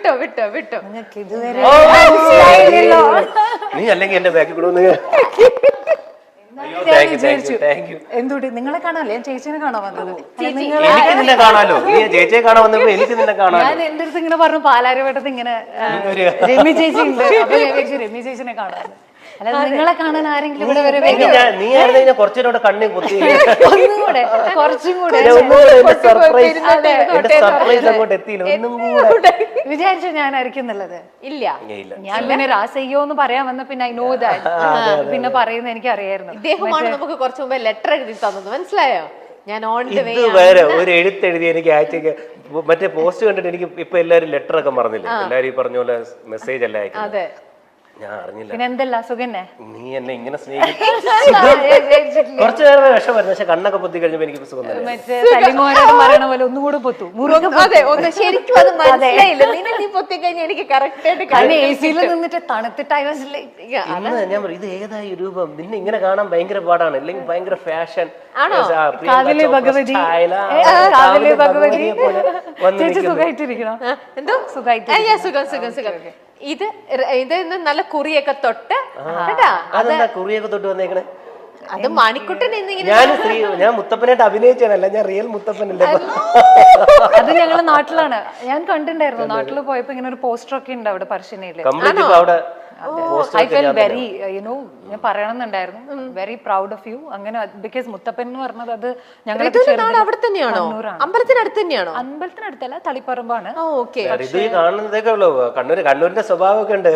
വിട്ടോ വിട്ടോ വിട്ടോ. നിങ്ങൾക്ക് ഇതുവരെ നീ അല്ലെങ്കിൽ എന്റെ ബാക്കിൽ കൂടെ എന്തുകൊണ്ട് നിങ്ങളെ കാണാല്ലേ? ഞാൻ ചേച്ചിനെ കാണാൻ വന്നത്. എനിക്ക് നിന്നെ കാണാലോ. നീ ചേച്ചിയെ കാണാൻ വന്നപ്പോ എനിക്ക് നിന്നെ കാണാൻ. ഞാൻ എന്റെ അടുത്ത് ഇങ്ങനെ പറഞ്ഞു പാലാരിവട്ടത്ത് ഇങ്ങനെ രമ്യ ചേച്ചി ഉണ്ട്, അപ്പൊ ഞാൻ വിചാരിച്ചു രമ്യ ചേച്ചിനെ കാണാൻ. അല്ലാതെ നിങ്ങളെ കാണാൻ ആരെങ്കിലും ഇവിടെ വരെ നീ ആയിരുന്നു കുറച്ചുകൂടെ കണ്ണി കുത്തി ഒന്നും കൂടെ കുറച്ചും കൂടെ സർപ്രൈസ് അങ്ങോട്ട് എത്തിയില്ല. ഒന്നും കൂടെ വിചാരിച്ചു ഞാനായിരിക്കും എന്നുള്ളത്. ഇല്ല, ഞാൻ പിന്നെ രാസയ്യോ എന്ന് പറയാൻ വന്ന പിന്നെ ഐ നോ ദാറ്റ് പിന്നെ പറയുന്നത് എനിക്ക് അറിയായിരുന്നു. ഇദ്ദേഹമാണ് നമുക്ക് കുറച്ചു മുമ്പേ ലെറ്റർ എഴുതി തന്നത്, മനസ്സിലായോ? ഞാൻ ഓൺ ദ വേ. ഇത് വേറെ ഒരു എഴുത്തെഴുതി എനിക്ക് അയച്ചേക്ക്. മറ്റേ പോസ്റ്റ് കണ്ടിട്ട് എനിക്ക് ഇപ്പൊ എല്ലാരും ലെറ്റർ ഒക്കെ പറഞ്ഞില്ല, എല്ലാരും ഈ പറഞ്ഞ പോലെ മെസ്സേജ് അല്ല അയക്കുന്നത്. ഞാൻ അറിഞ്ഞില്ല. പിന്നെ എന്തല്ല സുഖന്നെ? നീ എന്നെ ഇങ്ങനെ സ്നേഹിക്കും. കുറച്ചു നേരം വിഷമായിരുന്നു, പക്ഷെ കണ്ണൊക്കെ പൊത്തി കഴിഞ്ഞപ്പോ എനിക്ക് സുഖം തന്നെ. മറ്റേ സലിമോനോട് പറയണ പോലെ ഒന്നുകൂടെ പൊത്തു. ശരിക്കും അത് മനസ്സിലായില്ല. നീ പൊത്തി കഴിഞ്ഞാൽ എനിക്ക് കറക്റ്റ് ആയിട്ട് എസിയിൽ നിന്നിട്ട് തണുത്തിട്ടായി ഞാൻ പറയും ഇത് ഏതായി രൂപം, നിന്നെ ഇങ്ങനെ കാണാൻ ഭയങ്കര പാടാണ്, അല്ലെങ്കിൽ ഭയങ്കര ഫാഷൻ. കാവിലെ ഭഗവതി, കാവിലെ ഭഗവതി. ചേച്ചി സുഖമായിട്ടിരിക്കണോ? എന്തോ സുഖമായിട്ട് സുഖം സുഖം സുഖം. ഇത് നല്ല കുറിയൊക്കെ തൊട്ട് അതെന്താ കുറിയൊക്കെ തൊട്ട് വന്നേക്കണേ? അത് മണിക്കുട്ടൻ ഞാൻ മുത്തപ്പനായിട്ട് അഭിനയിച്ചാണല്ല, ഞാൻ റിയൽ മുത്തപ്പനല്ലേ. അത് ഞങ്ങളെ നാട്ടിലാണ്, ഞാൻ കണ്ടിട്ടുണ്ടായിരുന്നു. നാട്ടിൽ പോയപ്പോ ഇങ്ങനെ ഒരു പോസ്റ്റർ ഒക്കെ ഉണ്ട് അവിടെ പറശ്ശിനിയില്. ഐ ഫെൽ വെരി ഞാൻ പറയണമെന്നുണ്ടായിരുന്നു, വെരി പ്രൗഡ് ഓഫ് യു. അങ്ങനെ ബിക്കോസ് മുത്തപ്പൻ എന്ന് പറഞ്ഞത് അത് ഞങ്ങളുടെ അവിടെ തന്നെയാണോ? അമ്പലത്തിനടുത്ത് തന്നെയാണോ? അമ്പലത്തിനടുത്തല്ല, തളിപ്പറമ്പാണ്. കണ്ണൂരിന്റെ സ്വഭാവമൊക്കെ ഉണ്ട്.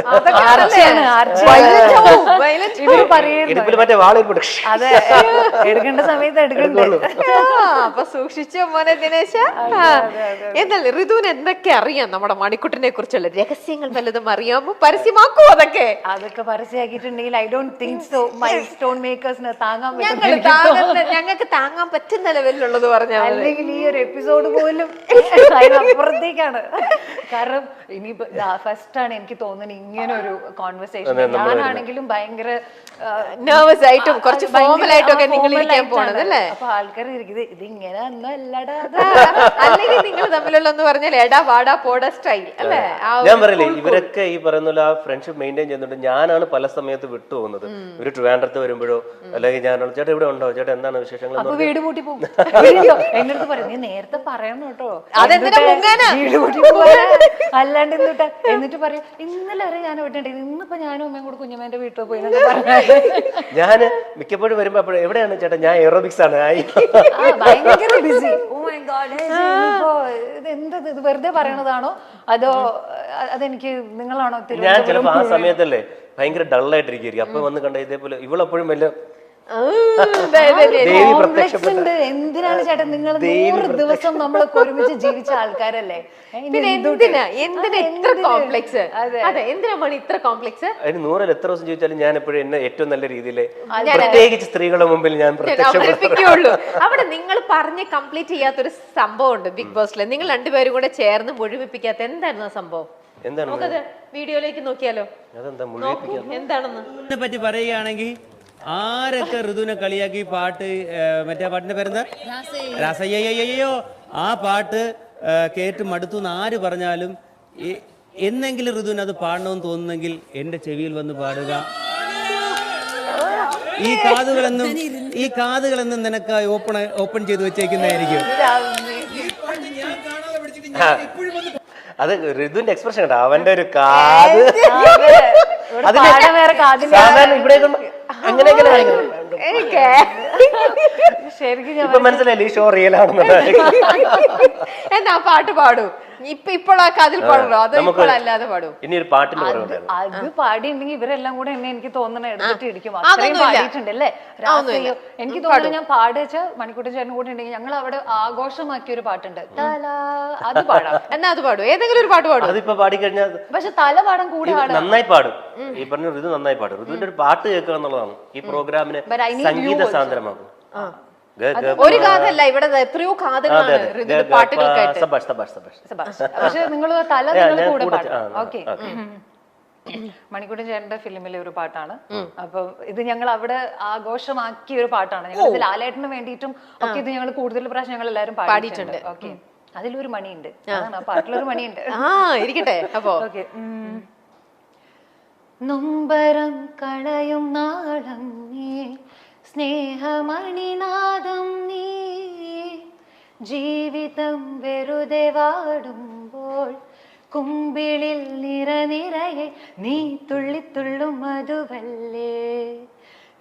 അതെ, എടുക്കേണ്ട സമയത്ത് എടുക്കണ്ടേ. അപ്പൊ സൂക്ഷിച്ചോ മോനെ ദിനേശ. എന്നല്ലേ ഋതുവിന് എന്തൊക്കെ അറിയാം നമ്മുടെ മണിക്കുട്ടനെ കുറിച്ചുള്ള രഹസ്യങ്ങൾ വല്ലതും അറിയാമോ? പരസ്യമാക്കോ? അതൊക്കെ പരസ്യമാക്കിയിട്ടുണ്ടെങ്കിൽ I don't think so my stone മേക്കേഴ്സിന് താങ്ങാൻ ഞങ്ങൾക്ക് താങ്ങാൻ പറ്റുന്ന ലെവലിലുള്ളത് പറഞ്ഞാൽ, അല്ലെങ്കിൽ ഈ ഒരു എപ്പിസോഡ് പോലും അപ്പുറത്തേക്കാണ്. കാരണം ഇനിയിപ്പോ ഫസ്റ്റ് ആണ് എനിക്ക് തോന്നുന്നത് ഇങ്ങനെ ഒരു കോൺവെർസേഷൻ. ഞാനാണെങ്കിലും ഭയങ്കര നെർവസ് ആയിട്ടും കുറച്ച് ഫോർമൽ ആയിട്ടും ഒക്കെ നിങ്ങൾ ഇരിക്കാൻ പോണത് അല്ലേ? അപ്പൊ ആൾക്കാർ ഇരിക്കുന്നത് ഇത് ഇങ്ങനെ ഒന്നും അല്ലടാ, അല്ലെങ്കിൽ നിങ്ങൾ തമ്മിലുള്ള എന്ന് പറഞ്ഞാൽ എടാ വാടാ പോടാ സ്റ്റൈൽ അല്ലേ? ഞാൻ പറയില്ലേ, ഇവരൊക്കെ ഈ പറയുന്ന പോലെ ആ ഫ്രണ്ട്ഷിപ്പ് മെയിൻറ്റെയിൻ ചെയ്യുന്നുണ്ട്. ഞാനാണ് പല സമയത്ത് വിട്ടുപോകുന്നത്. ഒരു ട്രിവാൻഡ്രത്ത് വരുമ്പോഴോ അല്ലെങ്കിൽ ഞാനാണ് ചേട്ടാ ഇവിടെ ഉണ്ടോ, ചേട്ടാ എന്താണ് വിശേഷങ്ങൾ, അപ്പൊ വീട് പൂട്ടി പോകും. എന്റെ അടുത്ത് പറയും നീ നേരത്തെ പറയണം കേട്ടോ, വീട് പൂട്ടി പോകാൻ അല്ലാണ്ട് എന്നിട്ട്. എന്നിട്ട് പറയും ഇന്നലെ വരെ ഞാൻ വിട്ടിട്ടുണ്ട്, ഇന്നിപ്പോ ഞാനും അമ്മയും കൂടെ കുഞ്ഞമ്മേന്റെ വീട്ടിൽ പോയി. ഞാന് മിക്കപ്പോഴും വരുമ്പോ എവിടെയാണ് ചേട്ടാ, ഞാൻ എറോബിക്സ് ആണ്. ഭയങ്കര ബിസി. ഓ മൈ ഗോഡ്, ഇത് എന്തത്, ഇത് വെറുതെ പറയണതാണോ അതോ അതെനിക്ക് നിങ്ങളാണോ? ഞാൻ ചിലപ്പോ ആ സമയത്തല്ലേ ഭയങ്കര ഡള്ളായിട്ടിരിക്കും. അപ്പൊ വന്ന് കണ്ട ഇതേപോലെ ഇവളെപ്പോഴും വല്ല എന്തിനാണ് ചേട്ടാ നിങ്ങൾ 100 ദിവസം നമ്മളൊക്കെ ഒരുമിച്ച് ജീവിച്ച ആൾക്കാരല്ലേ, പിന്നെ എന്തിനാ ഇത്ര കോംപ്ലക്സ്? എന്തിനാ മണി ഇത്ര കോംപ്ലക്സ്? അതിന് 100 എത്ര ദിവസം ചോദിച്ചാലും ഞാൻ എപ്പോഴും എന്നെ ഏറ്റവും നല്ല രീതിയിൽ, പ്രത്യേകിച്ച് സ്ത്രീകളുടെ മുമ്പിൽ ഞാൻ അവതരിപ്പിക്കുകയുള്ളൂ. അവിടെ നിങ്ങൾ പറഞ്ഞ് കംപ്ലീറ്റ് ചെയ്യാത്തൊരു സംഭവം ഉണ്ട് ബിഗ് ബോസിൽ. നിങ്ങൾ രണ്ടുപേരും കൂടെ ചേർന്ന് മുഴുമിപ്പിക്കാത്ത എന്തായിരുന്നു ആ സംഭവം? നമുക്കത് വീഡിയോയിലേക്ക് നോക്കിയാലോ? എന്താണെന്ന് പറ്റി പറയുകയാണെങ്കിൽ ആരൊക്കെ ഋതുവിനെ കളിയാക്കി പാട്ട്, മറ്റേ പാട്ടിന്റെ പേരെന്താ, രാസയ്യോ, ആ പാട്ട് കേട്ട് മടുത്തു എന്ന് ആര് പറഞ്ഞാലും എന്നെങ്കിലും ഋതുവിന് അത് പാടണമെന്ന് തോന്നുന്നെങ്കിൽ എന്റെ ചെവിയിൽ വന്ന് പാടുക. ഈ കാതുകളെന്നും നിനക്ക് ഓപ്പൺ ചെയ്ത് വെച്ചേക്കുന്നതായിരിക്കും. അത് ഋതുവിന്റെ എക്സ്പ്രഷൻ കേട്ടോ, അവന്റെ ഒരു കാത് ഇവിടെ ഇപ്പൊ മനസ്സിലായില്ലേ ഈ ഷോ റിയൽ ആണെന്നുള്ളത്. എന്നാ പാട്ട് പാടൂ. ഇപ്പോൾ ആ കാതിൽ പാടണോ അതോ ഇപ്പോഴല്ലാതെ പാടൂ? ഇനി ഒരു പാട്ടിന്റെ അത് പാടിയിട്ടുണ്ടെങ്കിൽ ഇവരെല്ലാം കൂടെ എന്നെ എനിക്ക് തോന്നുന്നത് എടുത്തിട്ട് ഇടിക്കും. അത്രയും പാടിയിട്ടുണ്ട് അല്ലേ? എനിക്ക് തോന്നുന്നു ഞാൻ പാടിച്ച മണിക്കൂട്ടൻ ചേട്ടൻ കൂടെ ഉണ്ടെങ്കിൽ ഞങ്ങൾ അവിടെ ആഘോഷമാക്കിയ ഒരു പാട്ടുണ്ട്, അത് പാടാം. എന്നാ അത് പാടും, ഏതെങ്കിലും ഒരു പാട്ട് പാടും. അതിപ്പോ പാടിക്കഴിഞ്ഞാൽ പക്ഷെ തല പാടാൻ കൂടെ നന്നായി പാടും. ഈ പറഞ്ഞ ഋതു നന്നായി പാടും. ഋതുവിന്റെ ഒരു പാട്ട് കേൾക്കുക എന്നുള്ളതാണ് ഈ പ്രോഗ്രാമിനെ സംഗീത സാന്ദ്രമാക്കും. ഒരു കാതല്ല, ഇവിടെ എത്രയോ കാതുകളാണ് പാട്ടുകൾക്കായിട്ട്. പക്ഷെ നിങ്ങൾ തല കൂടെ പാടും. ഓക്കെ, മണിക്കൂട്ടൻ ചേട്ടന്റെ ഫിലിമിലെ ഒരു പാട്ടാണ്. അപ്പൊ ഇത് ഞങ്ങൾ അവിടെ ആഘോഷമാക്കിയ ഒരു പാട്ടാണ്. ഞങ്ങൾ ഇത് ലാലേട്ടന് വേണ്ടിയിട്ടും ഒക്കെ ഇത് ഞങ്ങൾ കൂടുതൽ പ്രാവശ്യം ഞങ്ങൾ എല്ലാവരും പാടിയിട്ടുണ്ട്. ഓക്കെ, അതിലൊരു മണിയുണ്ട്, അതാണ് ആ പാട്ടിലൊരു മണിയുണ്ട്. ഇരിക്കട്ടെ അപ്പോ. ഓക്കെ. നൊമ്പരം കളയും നാളം നീ, സ്നേഹമണിനാദം നീ, ജീവിതം വെറുതെ വാടുമ്പോൾ കുമ്പിളിൽ നിറനിറയെ നീ തുള്ളിത്തുള്ളും മധുവല്ലേ,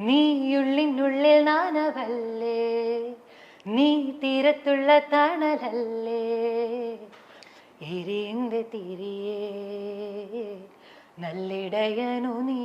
നീയുള്ളിനുള്ളിൽ നാനവല്ലേ, നീ തീരത്തുള്ള തണലല്ലേ, എരിന്റെ തിരിയേ നല്ലിടയനു നീ.